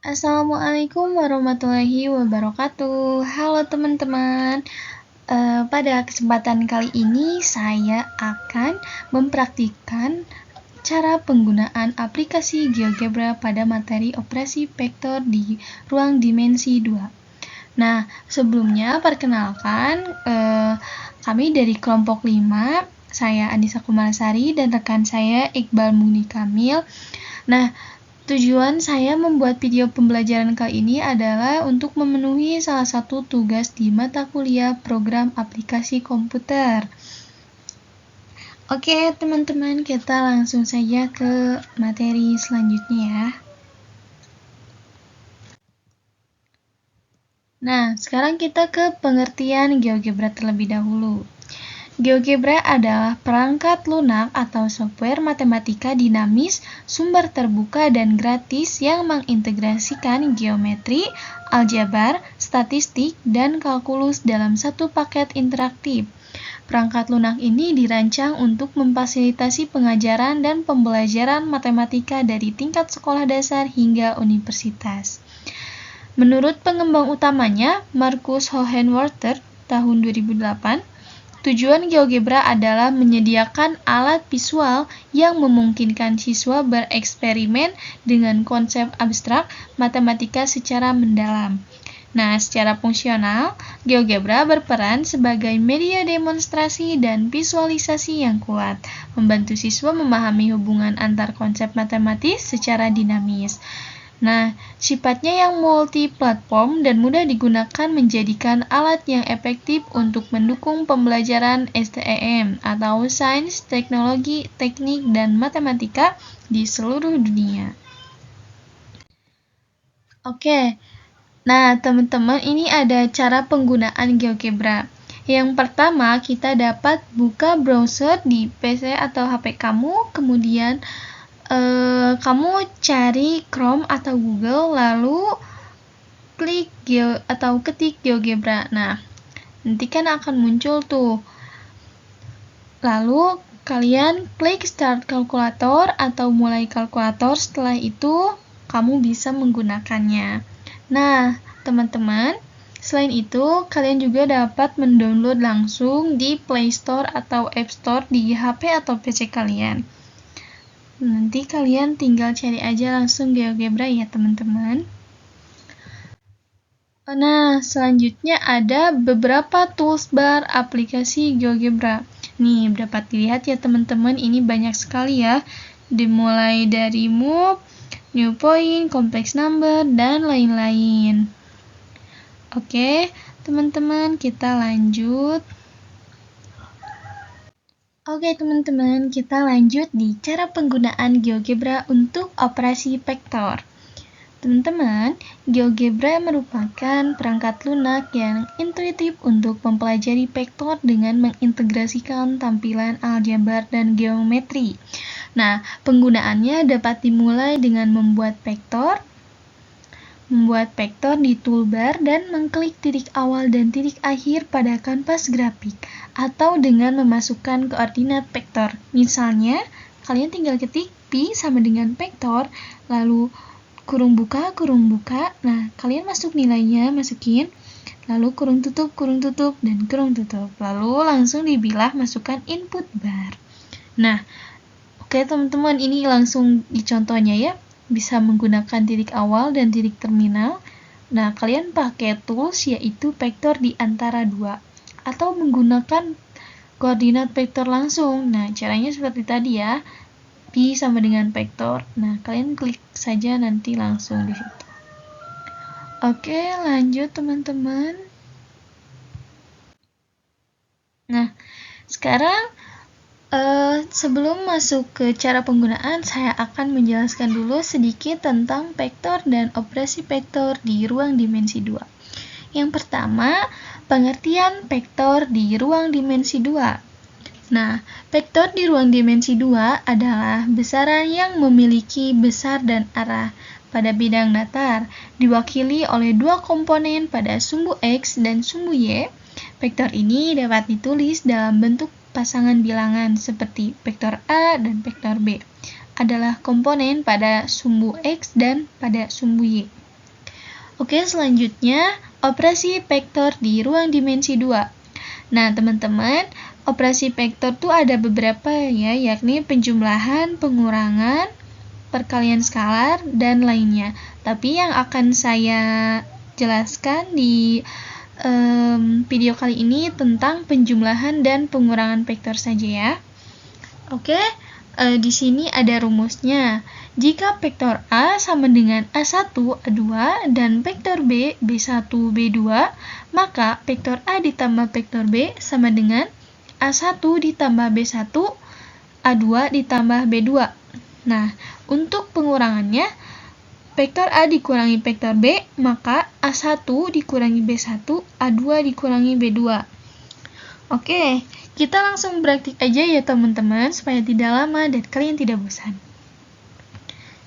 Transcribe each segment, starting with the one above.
Assalamualaikum warahmatullahi wabarakatuh. Halo teman-teman. Pada kesempatan kali ini saya akan mempraktikkan cara penggunaan aplikasi GeoGebra pada materi operasi vektor di ruang dimensi 2. Nah, sebelumnya perkenalkan kami dari kelompok 5, saya Anissa Kumalasari dan rekan saya Iqbal Muni Kamil. Nah, tujuan saya membuat video pembelajaran kali ini adalah untuk memenuhi salah satu tugas di mata kuliah program aplikasi komputer. Oke, teman-teman, kita langsung saja ke materi selanjutnya ya. Nah, sekarang kita ke pengertian GeoGebra terlebih dahulu. GeoGebra adalah perangkat lunak atau software matematika dinamis, sumber terbuka dan gratis yang mengintegrasikan geometri, aljabar, statistik, dan kalkulus dalam satu paket interaktif. Perangkat lunak ini dirancang untuk memfasilitasi pengajaran dan pembelajaran matematika dari tingkat sekolah dasar hingga universitas. Menurut pengembang utamanya, Marcus Hohenwarter, tahun 2008, tujuan GeoGebra adalah menyediakan alat visual yang memungkinkan siswa bereksperimen dengan konsep abstrak matematika secara mendalam. Nah, secara fungsional, GeoGebra berperan sebagai media demonstrasi dan visualisasi yang kuat, membantu siswa memahami hubungan antar konsep matematis secara dinamis. Nah, sifatnya yang multi-platform dan mudah digunakan menjadikan alat yang efektif untuk mendukung pembelajaran STEM atau Sains, Teknologi, Teknik, dan Matematika di seluruh dunia. Oke, nah teman-teman ini ada cara penggunaan GeoGebra. Yang pertama, kita dapat buka browser di PC atau HP kamu, kemudian kamu cari Chrome atau Google, lalu klik atau ketik GeoGebra. Nah, nanti kan akan muncul tuh. Lalu kalian klik Start Calculator atau mulai kalkulator. Setelah itu kamu bisa menggunakannya. Nah, teman-teman, selain itu kalian juga dapat mendownload langsung di Play Store atau App Store di HP atau PC kalian. Nanti kalian tinggal cari aja langsung GeoGebra ya teman-teman. Nah, selanjutnya ada beberapa toolbar aplikasi GeoGebra. Nih, dapat dilihat ya teman-teman, ini banyak sekali ya. Dimulai dari move, new point, complex number, dan lain-lain. Oke, teman-teman, kita lanjut. Oke teman-teman, kita lanjut di cara penggunaan GeoGebra untuk operasi vektor. Teman-teman, GeoGebra merupakan perangkat lunak yang intuitif untuk mempelajari vektor dengan mengintegrasikan tampilan aljabar dan geometri. Nah, penggunaannya dapat dimulai dengan membuat vektor di toolbar dan mengklik titik awal dan titik akhir pada kanvas grafik, atau dengan memasukkan koordinat vektor. Misalnya, kalian tinggal ketik pi sama dengan vektor, lalu kurung buka, nah kalian masuk nilainya, masukin, lalu kurung tutup, dan kurung tutup, lalu langsung dibilah masukkan input bar. Nah, oke teman-teman, ini langsung dicontohnya ya, bisa menggunakan titik awal dan titik terminal. Nah, kalian pakai tools yaitu vektor di antara dua, atau menggunakan koordinat vektor langsung. Nah, caranya seperti tadi ya, pi sama dengan vektor. Nah, kalian klik saja nanti langsung di situ. Oke, lanjut teman-teman. Nah, sekarang sebelum masuk ke cara penggunaan, saya akan menjelaskan dulu sedikit tentang vektor dan operasi vektor di ruang dimensi 2. Yang pertama, pengertian vektor di ruang dimensi 2. Nah, vektor di ruang dimensi 2 adalah besaran yang memiliki besar dan arah pada bidang datar, diwakili oleh dua komponen pada sumbu X dan sumbu Y. Vektor ini dapat ditulis dalam bentuk pasangan bilangan seperti vektor A dan vektor B adalah komponen pada sumbu X dan pada sumbu Y. Oke, selanjutnya operasi vektor di ruang dimensi 2. Nah, teman-teman, operasi vektor tuh ada beberapa ya, yakni penjumlahan, pengurangan, perkalian skalar, dan lainnya. Tapi yang akan saya jelaskan di video kali ini tentang penjumlahan dan pengurangan vektor saja ya. Oke, di sini ada rumusnya. Jika vektor A sama dengan A1, A2, dan vektor B, B1, B2, maka vektor A ditambah vektor B sama dengan A1 ditambah B1, A2 ditambah B2. Nah, untuk pengurangannya, vektor A dikurangi vektor B, maka A1 dikurangi B1, A2 dikurangi B2. Oke, kita langsung praktik aja ya teman-teman, supaya tidak lama dan kalian tidak bosan.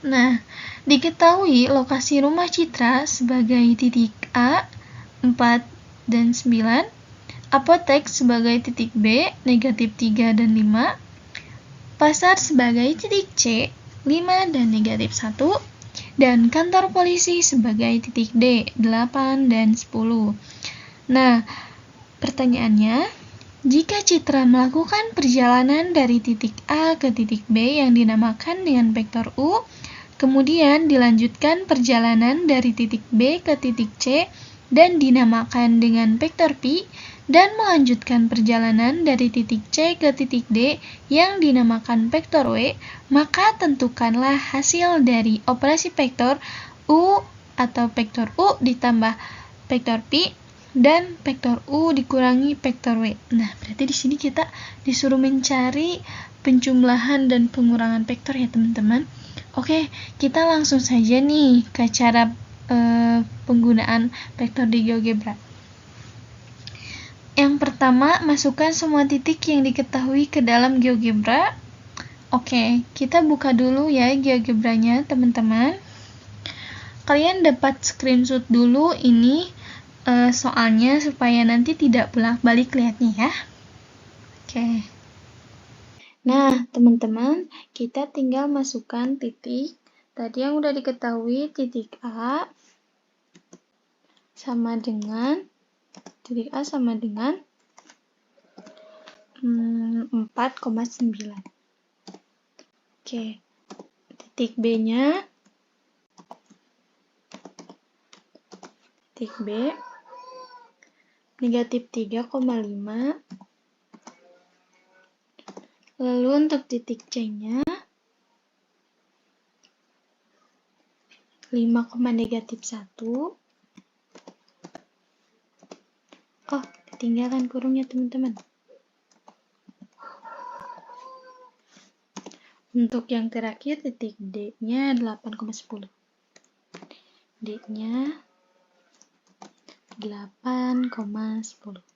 Nah, diketahui lokasi rumah Citra sebagai titik A, 4 dan 9, apotek sebagai titik B, negatif 3 dan 5, pasar sebagai titik C, 5 dan negatif 1, dan kantor polisi sebagai titik D, 8 dan 10. Nah, pertanyaannya, jika Citra melakukan perjalanan dari titik A ke titik B yang dinamakan dengan vektor U, kemudian dilanjutkan perjalanan dari titik B ke titik C dan dinamakan dengan vektor Pi, dan melanjutkan perjalanan dari titik C ke titik D yang dinamakan vektor W, maka tentukanlah hasil dari operasi vektor U atau vektor U ditambah vektor Pi dan vektor U dikurangi vektor W. Nah, berarti di sini kita disuruh mencari penjumlahan dan pengurangan vektor ya teman-teman. Oke, kita langsung saja nih ke cara penggunaan vektor di GeoGebra. Yang pertama, masukkan semua titik yang diketahui ke dalam GeoGebra. Oke, kita buka dulu ya GeoGebra-nya teman-teman. Kalian dapat screenshot dulu ini soalnya supaya nanti tidak bolak-balik lihatnya ya. Oke. Nah, teman-teman, kita tinggal masukkan titik. Tadi yang udah diketahui, titik A sama dengan 4,9. Oke. Titik B-nya, titik B, negatif 3,5. Lalu untuk titik C-nya 5,-1. Oh, ketinggalan kurungnya teman-teman. Untuk yang terakhir titik D-nya 8,10. D-nya 8,10.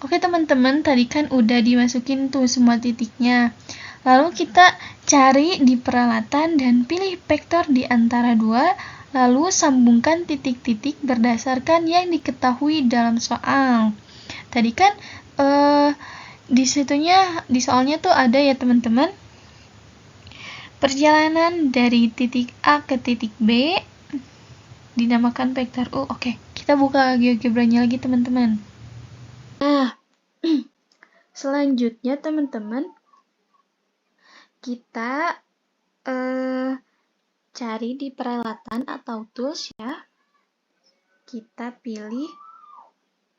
Oke teman-teman, tadi kan udah dimasukin tuh semua titiknya. Lalu kita cari di peralatan dan pilih vektor di antara dua, lalu sambungkan titik-titik berdasarkan yang diketahui dalam soal. Tadi kan di soalnya tuh ada ya teman-teman, perjalanan dari titik A ke titik B dinamakan vektor U. Oke, kita buka GeoGebra-nya lagi teman-teman. Nah, selanjutnya teman-teman, kita cari di peralatan atau tools ya. Kita pilih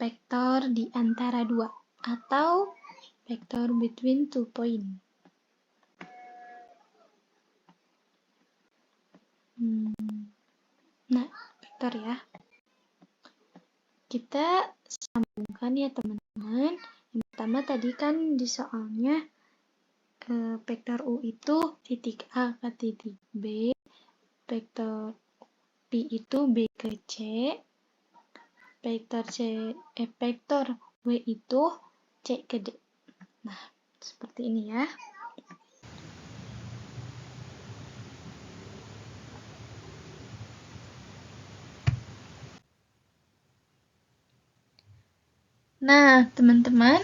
vektor di antara dua atau vektor between two point. Nah, vektor ya. Kita sambungkan ya teman-teman. Yang pertama tadi kan di soalnya vektor U itu titik A ke titik B, vektor P itu B ke C, vektor W itu C ke D. Nah, seperti ini ya. Nah, teman-teman,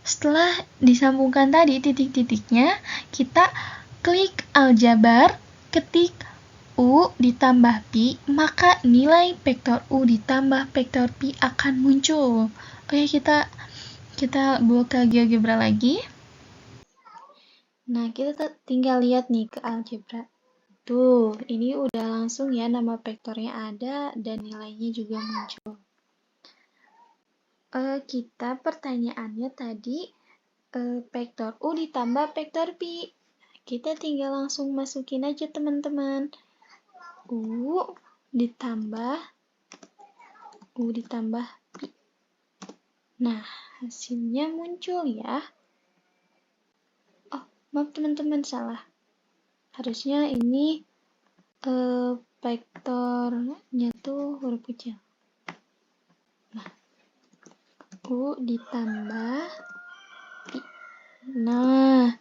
setelah disambungkan tadi titik-titiknya, kita klik aljabar, ketik U ditambah Pi, maka nilai vektor U ditambah vektor Pi akan muncul. Oke, kita buka GeoGebra lagi. Nah, kita tinggal lihat nih ke algebra. Tuh, ini udah langsung ya nama vektornya ada dan nilainya juga muncul. Kita pertanyaannya tadi vektor U ditambah vektor Pi. Kita tinggal langsung masukin aja teman-teman. U ditambah Pi. Nah, hasilnya muncul ya. Oh, maaf teman-teman, salah. Harusnya ini vektornya tuh huruf kecil. Nah, U ditambah Pi. Nah,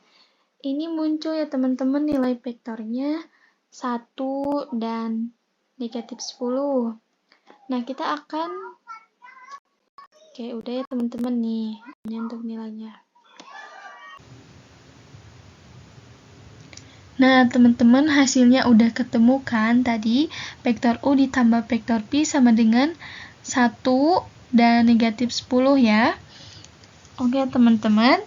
ini muncul ya teman-teman nilai vektornya 1 dan negatif 10. Nah, kita akan Oke, udah ya teman-teman nih. Ini untuk nilainya. Nah, teman-teman hasilnya udah ketemu kan tadi vektor U ditambah vektor Pi sama dengan 1 dan negatif 10 ya. Oke teman-teman,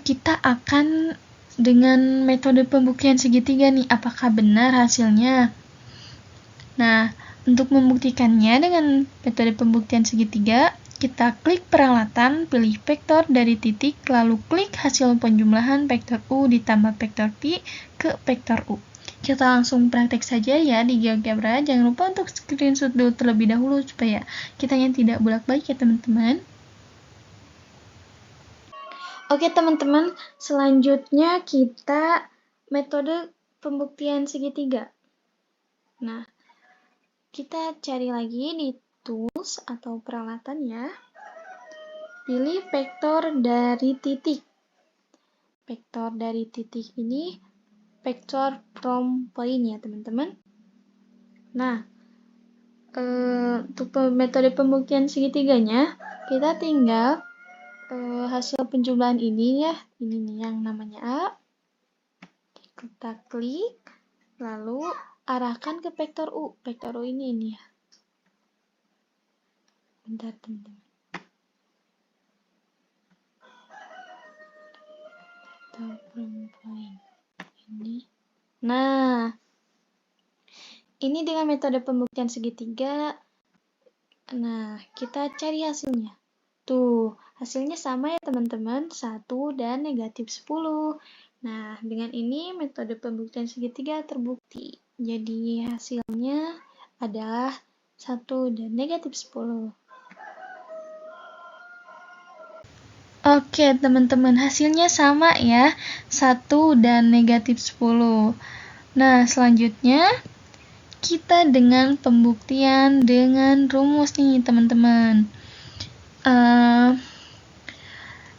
kita akan dengan metode pembuktian segitiga nih, apakah benar hasilnya? Nah, untuk membuktikannya dengan metode pembuktian segitiga, kita klik peralatan, pilih vektor dari titik, lalu klik hasil penjumlahan vektor U ditambah vektor Pi ke vektor U. Kita langsung praktek saja ya di GeoGebra. Jangan lupa untuk screenshot dulu terlebih dahulu supaya kitanya tidak bolak-balik ya teman-teman. Oke teman-teman, selanjutnya kita metode pembuktian segitiga. Nah, kita cari lagi di tools atau peralatan ya. Pilih vektor dari titik. Vektor dari titik ini vektor from point ya teman-teman. Nah, untuk metode pembuktian segitiganya, kita tinggal hasil penjumlahan ini ya. Ini nih yang namanya A. Kita klik, lalu arahkan ke vektor U. Vektor U ini ya. Bentar teman-teman. Ini. Nah, ini dengan metode pembuktian segitiga. Nah, kita cari hasilnya. Tuh, hasilnya sama ya teman-teman, 1 dan negatif 10. Nah, dengan ini metode pembuktian segitiga terbukti. Jadi hasilnya adalah 1 dan negatif 10. Oke teman-teman, hasilnya sama ya, 1 dan negatif 10. Nah, selanjutnya kita dengan pembuktian dengan rumus nih teman-teman.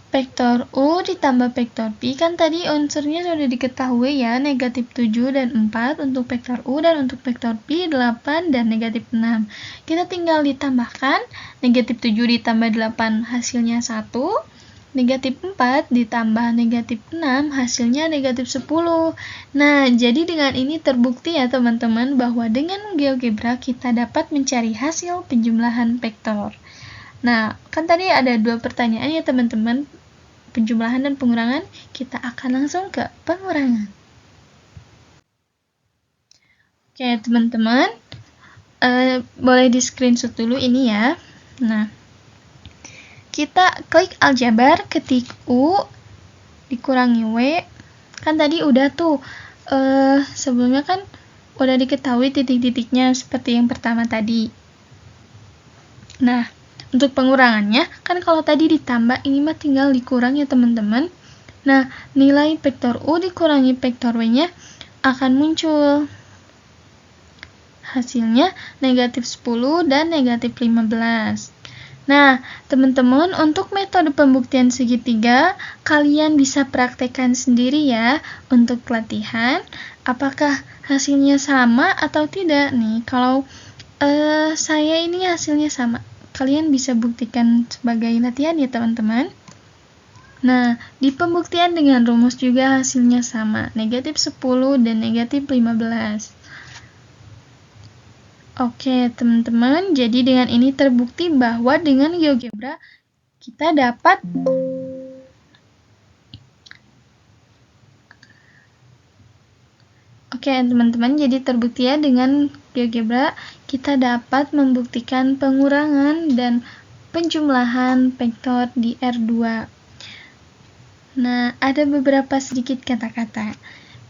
Vektor U ditambah vektor Pi, kan tadi unsurnya sudah diketahui ya, negatif 7 dan 4 untuk vektor U, dan untuk vektor Pi 8 dan negatif 6. Kita tinggal ditambahkan, negatif 7 ditambah 8 hasilnya 1, negatif 4 ditambah negatif 6 hasilnya negatif 10. Nah, jadi dengan ini terbukti ya teman-teman bahwa dengan GeoGebra kita dapat mencari hasil penjumlahan vektor. Nah, kan tadi ada 2 pertanyaan ya teman-teman, penjumlahan dan pengurangan. Kita akan langsung ke pengurangan. Oke teman-teman, boleh di screenshot dulu ini ya. Nah, kita klik aljabar, ketik U dikurangi W. Kan tadi udah tuh, sebelumnya kan udah diketahui titik-titiknya seperti yang pertama tadi. Nah, untuk pengurangannya, kan kalau tadi ditambah, ini mah tinggal dikurang ya teman-teman. Nah, nilai vektor U dikurangi vektor W-nya akan muncul. Hasilnya negatif 10 dan negatif 15. Nah, teman-teman, untuk metode pembuktian segitiga, kalian bisa praktekkan sendiri ya untuk latihan. Apakah hasilnya sama atau tidak nih? Kalau saya ini hasilnya sama. Kalian bisa buktikan sebagai latihan ya teman-teman. Nah, di pembuktian dengan rumus juga hasilnya sama, negatif 10 dan negatif 15. Oke, teman-teman, jadi dengan ini terbukti bahwa dengan GeoGebra kita dapat Oke, teman-teman, jadi terbukti ya dengan GeoGebra kita dapat membuktikan pengurangan dan penjumlahan vektor di R2. Nah, ada beberapa sedikit kata-kata.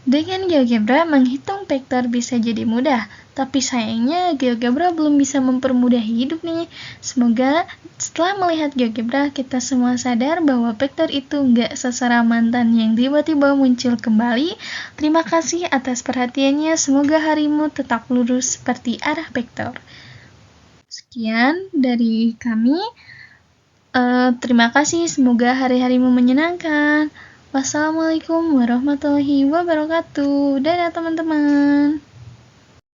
Dengan GeoGebra, menghitung vektor bisa jadi mudah, tapi sayangnya GeoGebra belum bisa mempermudah hidup nih. Semoga setelah melihat GeoGebra, kita semua sadar bahwa vektor itu nggak seseram mantan yang tiba-tiba muncul kembali. Terima kasih atas perhatiannya, semoga harimu tetap lurus seperti arah vektor. Sekian dari kami. Terima kasih, semoga hari-harimu menyenangkan. Wassalamualaikum warahmatullahi wabarakatuh. Dadah teman-teman.